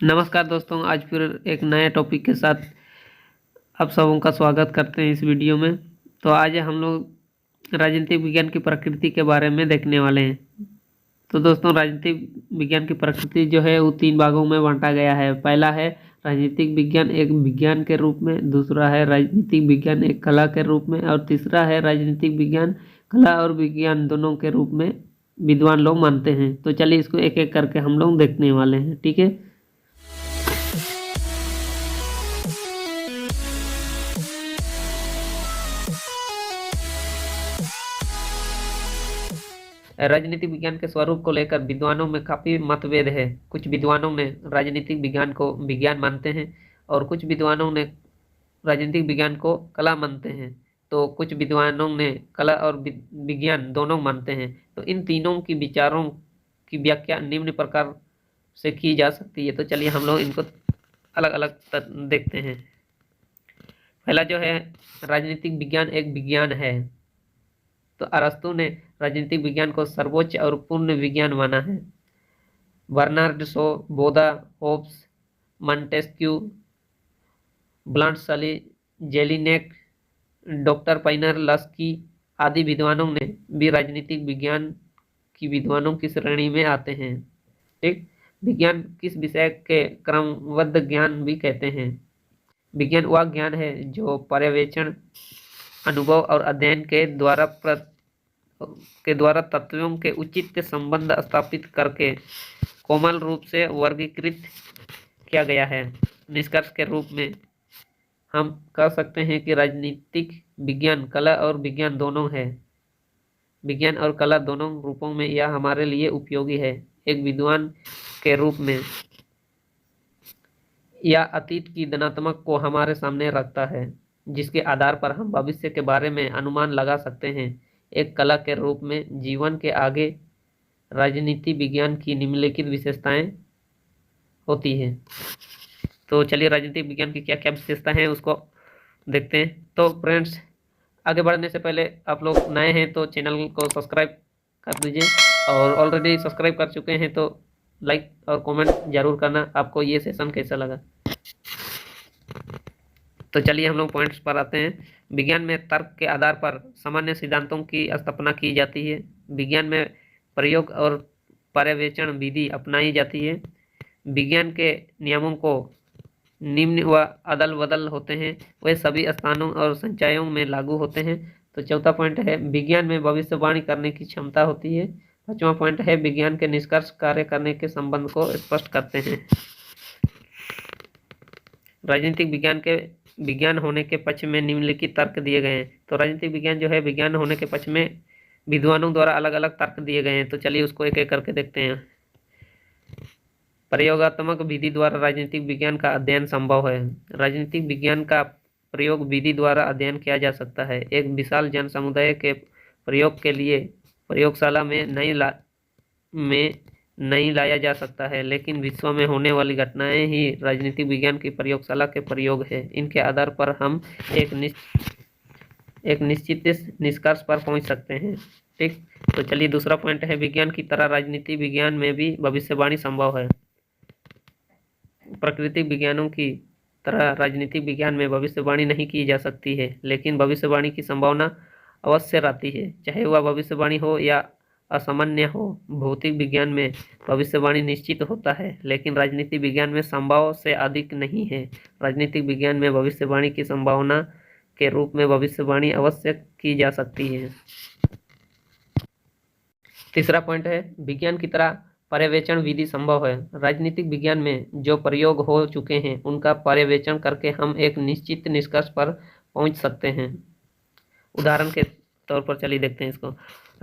नमस्कार दोस्तों, आज फिर एक नए टॉपिक के साथ आप सबों का स्वागत करते हैं इस वीडियो में। तो आज हम लोग राजनीतिक विज्ञान की प्रकृति के बारे में देखने वाले हैं। तो दोस्तों, राजनीतिक विज्ञान की प्रकृति जो है वो 3 भागों में बांटा गया है। पहला है राजनीतिक विज्ञान एक विज्ञान के रूप में, दूसरा है राजनीतिक विज्ञान एक कला के रूप में, और तीसरा है राजनीतिक विज्ञान कला और विज्ञान दोनों के रूप में विद्वान लोग मानते हैं। तो चलिए इसको एक एक करके हम लोग देखने वाले हैं, ठीक है। राजनीतिक विज्ञान के स्वरूप को लेकर विद्वानों में काफी मतभेद है। कुछ विद्वानों ने राजनीतिक विज्ञान को विज्ञान मानते हैं और कुछ विद्वानों ने राजनीतिक विज्ञान को कला मानते हैं। तो कुछ विद्वानों ने कला और विज्ञान दोनों मानते हैं। तो इन तीनों की विचारों की व्याख्या निम्न प्रकार से की जा सकती है। तो चलिए हम लोग इनको अलग अलग देखते हैं। पहला जो है, राजनीतिक विज्ञान एक विज्ञान है। तो अरस्तु ने राजनीतिक विज्ञान को सर्वोच्च और पूर्ण विज्ञान माना है। Bernard Shaw, Bodin, Hobbes, Montesquieu, Bluntschli, Jellinek, doctor Finer Laski आदि विद्वानों ने भी राजनीतिक विज्ञान की विद्वानों की श्रेणी में आते हैं। ठीक, विज्ञान किस विषय के क्रमबद्ध ज्ञान भी कहते हैं। विज्ञान वह ज्ञान है जो पर्यवेक्षण, अनुभव और अध्ययन के द्वारा तत्वों के उचित संबंध स्थापित करके कोमल रूप से वर्गीकृत किया गया है। निष्कर्ष के रूप में हम कह सकते हैं कि राजनीतिक विज्ञान कला और विज्ञान दोनों है। विज्ञान और कला दोनों रूपों में यह हमारे लिए उपयोगी है। एक विद्वान के रूप में यह अतीत की धनात्मक को हमारे सामने रखता है, जिसके आधार पर हम भविष्य के बारे में अनुमान लगा सकते हैं। एक कला के रूप में जीवन के आगे राजनीति विज्ञान की निम्नलिखित विशेषताएं होती हैं। तो चलिए राजनीतिक विज्ञान की क्या क्या विशेषता हैं उसको देखते हैं। तो फ्रेंड्स, आगे बढ़ने से पहले आप लोग नए हैं तो चैनल को सब्सक्राइब कर दीजिए, और ऑलरेडी सब्सक्राइब कर चुके हैं तो लाइक और कमेंट जरूर करना आपको ये सेशन कैसा लगा। तो चलिए हम लोग पॉइंट्स पर आते हैं। विज्ञान में तर्क के आधार पर सामान्य सिद्धांतों की स्थापना की जाती है। विज्ञान में प्रयोग और पर्यवेक्षण विधि अपनाई जाती है। विज्ञान के नियमों को निम्न व अदल बदल होते हैं, वे सभी स्थानों और संचयों में लागू होते हैं। तो चौथा पॉइंट है, विज्ञान में भविष्यवाणी करने की क्षमता होती है। पांचवा पॉइंट है, विज्ञान के निष्कर्ष कार्य करने के संबंध को स्पष्ट करते हैं। राजनीतिक विज्ञान के विज्ञान होने के पक्ष में निम्नलिखित तर्क दिए गए हैं। तो राजनीतिक विज्ञान जो है विज्ञान होने के पक्ष में विद्वानों द्वारा अलग अलग तर्क दिए गए हैं। तो चलिए उसको एक एक करके देखते हैं। प्रयोगात्मक विधि द्वारा राजनीतिक विज्ञान का अध्ययन संभव है। राजनीतिक विज्ञान का प्रयोग विधि द्वारा अध्ययन किया जा सकता है। एक विशाल जन समुदाय के प्रयोग के लिए प्रयोगशाला में नहीं लाया जा सकता है, लेकिन विश्व में होने वाली घटनाएं ही राजनीतिक विज्ञान की प्रयोगशाला के प्रयोग है। इनके आधार पर हम एक निश्चित निष्कर्ष पर पहुंच सकते हैं। ठीक, तो चलिए दूसरा पॉइंट है, विज्ञान की तरह राजनीतिक विज्ञान में भी भविष्यवाणी संभव है। प्राकृतिक विज्ञानों की तरह राजनीतिक विज्ञान में भविष्यवाणी नहीं की जा सकती है, लेकिन भविष्यवाणी की संभावना अवश्य रहती है, चाहे वह भविष्यवाणी हो या असामान्य हो। भौतिक विज्ञान में भविष्यवाणी निश्चित होता है, लेकिन राजनीतिक विज्ञान में संभव से अधिक नहीं है। राजनीतिक विज्ञान में भविष्यवाणी की संभावना के रूप में भविष्यवाणी अवश्य की जा सकती है। तीसरा पॉइंट है, विज्ञान की तरह पर्यवेक्षण विधि संभव है। राजनीतिक विज्ञान में जो प्रयोग हो चुके हैं उनका पर्यवेक्षण करके हम एक निश्चित निष्कर्ष पर पहुंच सकते हैं। उदाहरण के तौर पर चलिए देखते हैं इसको।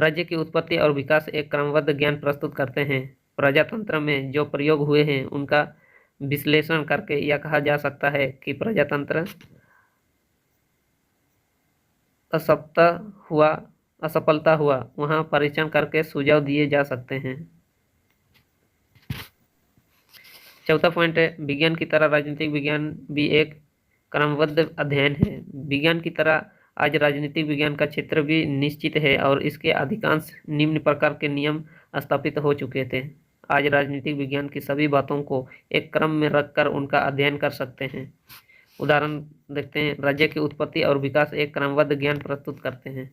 राज्य की उत्पत्ति और विकास एक क्रमबद्ध ज्ञान प्रस्तुत करते हैं। प्रजातंत्र में जो प्रयोग हुए हैं उनका विश्लेषण करके यह कहा जा सकता है कि प्रजातंत्र असफलता हुआ, वहां परीक्षण करके सुझाव दिए जा सकते हैं। चौथा पॉइंट है, विज्ञान की तरह राजनीतिक विज्ञान भी एक क्रमबद्ध अध्ययन है। विज्ञान की तरह आज राजनीतिक विज्ञान का क्षेत्र भी निश्चित है और इसके अधिकांश निम्न प्रकार के नियम स्थापित हो चुके थे। आज राजनीतिक विज्ञान की सभी बातों को एक क्रम में रखकर उनका अध्ययन कर सकते हैं। उदाहरण देखते हैं, राज्य की उत्पत्ति और विकास एक क्रमबद्ध ज्ञान प्रस्तुत करते हैं।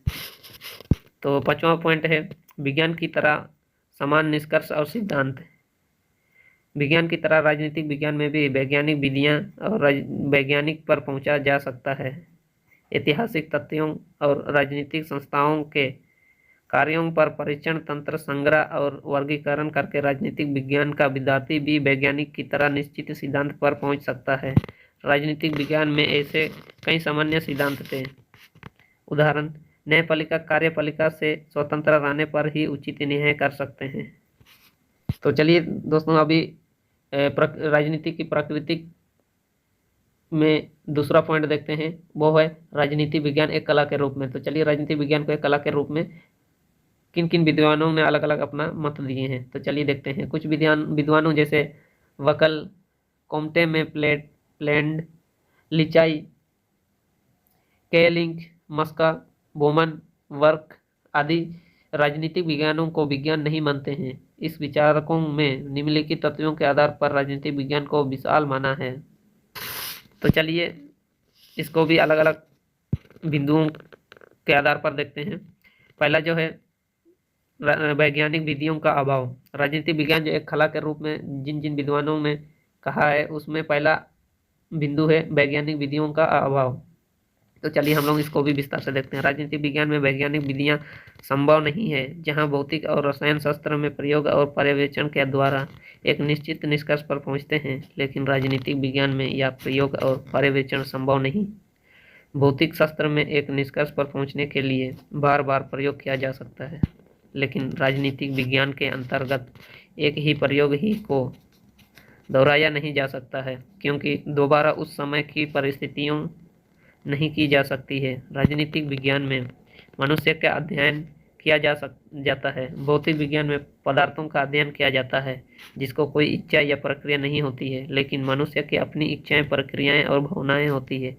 तो 5वां पॉइंट है, विज्ञान की तरह समान निष्कर्ष और सिद्धांत। विज्ञान की तरह राजनीतिक विज्ञान में भी वैज्ञानिक विधियां और वैज्ञानिक पर पहुंचा जा सकता है। ऐतिहासिक तथ्यों और राजनीतिक संस्थाओं के कार्यों पर परीक्षण तंत्र संग्रह और वर्गीकरण करके राजनीतिक विज्ञान का विद्यार्थी भी वैज्ञानिक की तरह निश्चित सिद्धांत पर पहुंच सकता है। राजनीतिक विज्ञान में ऐसे कई सामान्य सिद्धांत थे। उदाहरण, न्यायपालिका कार्यपालिका से स्वतंत्र रहने पर ही उचित न्याय कर सकते हैं। तो चलिए दोस्तों, अभी राजनीति की प्रकृति में दूसरा पॉइंट देखते हैं, वो है राजनीति विज्ञान एक कला के रूप में। तो चलिए, राजनीति विज्ञान को एक कला के रूप में किन किन विद्वानों ने अलग अलग अपना मत दिए हैं, तो चलिए देखते हैं। कुछ विद्वानों जैसे वकल, कोम्टे में प्लेंड, लिचाई, केलिंग, मस्का, बोमन, वर्क आदि राजनीतिक विज्ञानों को विज्ञान नहीं मानते हैं। इस विचारकों में निम्नलिखित तत्वों के आधार पर राजनीतिक विज्ञान को विशाल माना है। तो चलिए इसको भी अलग अलग बिंदुओं के आधार पर देखते हैं। पहला जो है वैज्ञानिक विधियों का अभाव। राजनीतिक विज्ञान जो एक कला के रूप में जिन जिन विद्वानों ने कहा है, उसमें पहला बिंदु है वैज्ञानिक विधियों का अभाव। तो चलिए हम लोग इसको भी विस्तार से देखते हैं। राजनीतिक विज्ञान में वैज्ञानिक विधियां संभव नहीं है, जहां भौतिक और रसायन शास्त्र में प्रयोग और पर्यवेक्षण के द्वारा एक निश्चित निष्कर्ष पर पहुंचते हैं, लेकिन राजनीतिक विज्ञान में यह प्रयोग और पर्यवेक्षण संभव नहीं। भौतिक शास्त्र में एक निष्कर्ष पर पहुंचने के लिए बार बार प्रयोग किया जा सकता है, लेकिन राजनीतिक विज्ञान के अंतर्गत एक ही प्रयोग ही को दोहराया नहीं जा सकता है, क्योंकि दोबारा उस समय की परिस्थितियों नहीं की जा सकती है। राजनीतिक विज्ञान में मनुष्य का अध्ययन किया जाता है। भौतिक विज्ञान में पदार्थों का अध्ययन किया जाता है, जिसको कोई इच्छा या प्रक्रिया नहीं होती है, लेकिन मनुष्य की अपनी इच्छाएं, प्रक्रियाएं और भावनाएं होती है।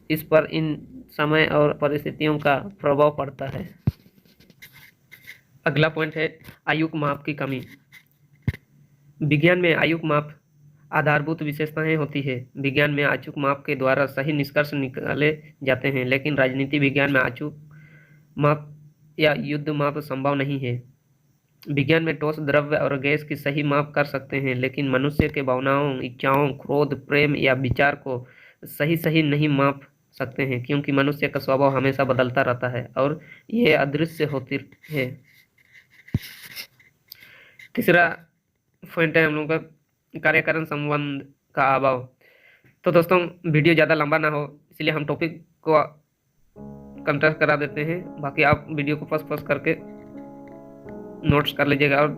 इस पर इन समय और परिस्थितियों का प्रभाव पड़ता है। अगला पॉइंट है आयु माप की कमी। विज्ञान में आयु माप आधारभूत विशेषताएं होती है। विज्ञान में अचूक माप के द्वारा सही निष्कर्ष निकाले जाते हैं, लेकिन राजनीति विज्ञान में अचूक माप या युद्ध माप संभव नहीं है। विज्ञान में ठोस, द्रव्य और गैस की सही माप कर सकते हैं, लेकिन मनुष्य के भावनाओं, इच्छाओं, क्रोध, प्रेम या विचार को सही नहीं माप सकते हैं, क्योंकि मनुष्य का स्वभाव हमेशा बदलता रहता है और यह अदृश्य होती है। तीसरा पॉइंट है हम लोग का कार्यकारण संबंध का अभाव। तो दोस्तों, वीडियो ज़्यादा लंबा ना हो, इसलिए हम टॉपिक को कंट्रास्ट करा देते हैं। बाकी आप वीडियो को फर्स्ट करके नोट्स कर लीजिएगा, और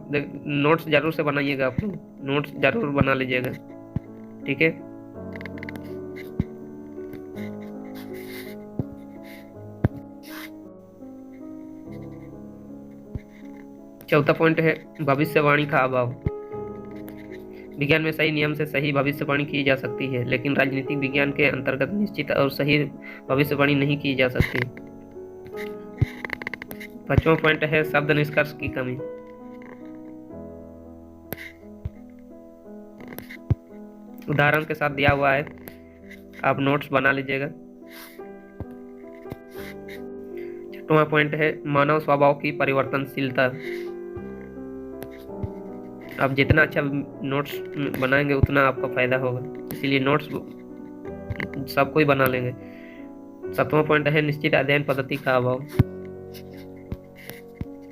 नोट्स जरूर से बनाइएगा। आप लोग नोट्स जरूर बना लीजिएगा, ठीक है। चौथा पॉइंट है भविष्यवाणी का अभाव। विज्ञान में सही नियम से सही भविष्यवाणी की जा सकती है, लेकिन राजनीतिक विज्ञान के अंतर्गत निश्चित और सही भविष्यवाणी नहीं की जा सकती। 5वां पॉइंट है शब्द निष्कर्ष की कमी। उदाहरण के साथ दिया हुआ है, आप नोट्स बना लीजिएगा। 6वां पॉइंट है मानव स्वभाव की परिवर्तनशीलता। आप जितना अच्छा नोट्स बनाएंगे उतना आपका फायदा होगा, इसीलिए नोट्स सब कोई बना लेंगे। 7वां पॉइंट है निश्चित अध्ययन पद्धति का अभाव।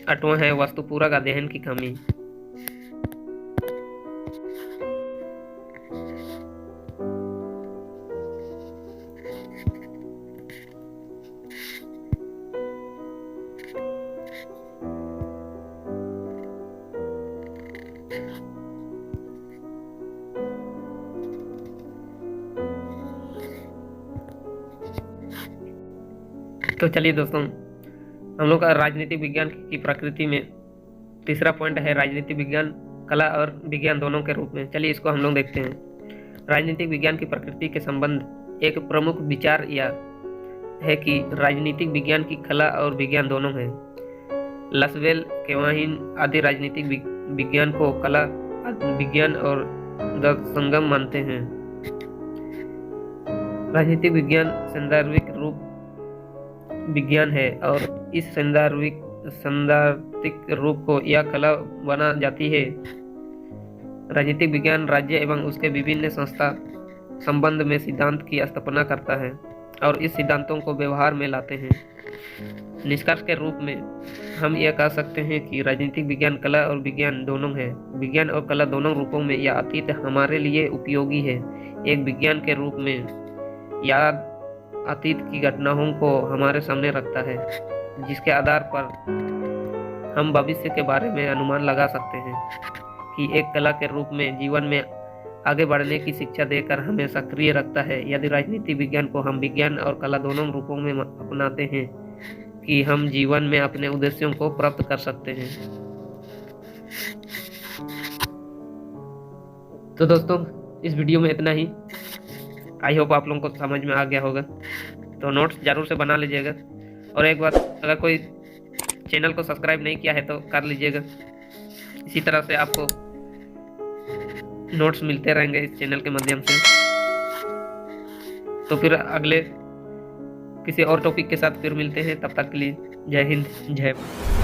8वां है वस्तुपूरक अध्ययन की कमी। तो चलिए दोस्तों, हम लोग का राजनीतिक विज्ञान की प्रकृति में तीसरा पॉइंट है राजनीतिक विज्ञान कला और विज्ञान दोनों के रूप में। चलिए इसको हम लोग देखते हैं। राजनीतिक विज्ञान की प्रकृति के संबंध एक प्रमुख विचार यह है कि राजनीतिक विज्ञान की कला और विज्ञान दोनों है। लसवेल केवाहिन आदि राजनीतिक विज्ञान को कला विज्ञान और संगम मानते हैं। राजनीतिक विज्ञान सैद्धांतिक रूप विज्ञान है और इस सैद्धांतिक रूप को यह कला बना जाती है। राजनीतिक विज्ञान राज्य एवं उसके विभिन्न संस्था संबंध में सिद्धांत की स्थापना करता है और इस सिद्धांतों को व्यवहार में लाते हैं। निष्कर्ष के रूप में हम यह कह सकते हैं कि राजनीतिक विज्ञान कला और विज्ञान दोनों है। विज्ञान और कला दोनों रूपों में यह अतीत हमारे लिए उपयोगी है। एक विज्ञान के रूप में याद अतीत की घटनाओं को हमारे सामने रखता है, जिसके आधार पर हम भविष्य के बारे में अनुमान लगा सकते हैं कि एक कला के रूप में जीवन में आगे बढ़ने की शिक्षा देकर हमें सक्रिय रखता है। यदि राजनीतिक विज्ञान को हम विज्ञान और कला दोनों रूपों में अपनाते हैं कि हम जीवन में अपने उद्देश्यों को प्राप्त कर सकते हैं। तो दोस्तों, इस वीडियो में इतना ही। आई होप आप लोगों को समझ में आ गया होगा। तो नोट्स जरूर से बना लीजिएगा और एक बात, अगर कोई चैनल को सब्सक्राइब नहीं किया है तो कर लीजिएगा। इसी तरह से आपको नोट्स मिलते रहेंगे इस चैनल के माध्यम से। तो फिर अगले किसी और टॉपिक के साथ फिर मिलते हैं। तब तक के लिए जय हिंद, जय भारत।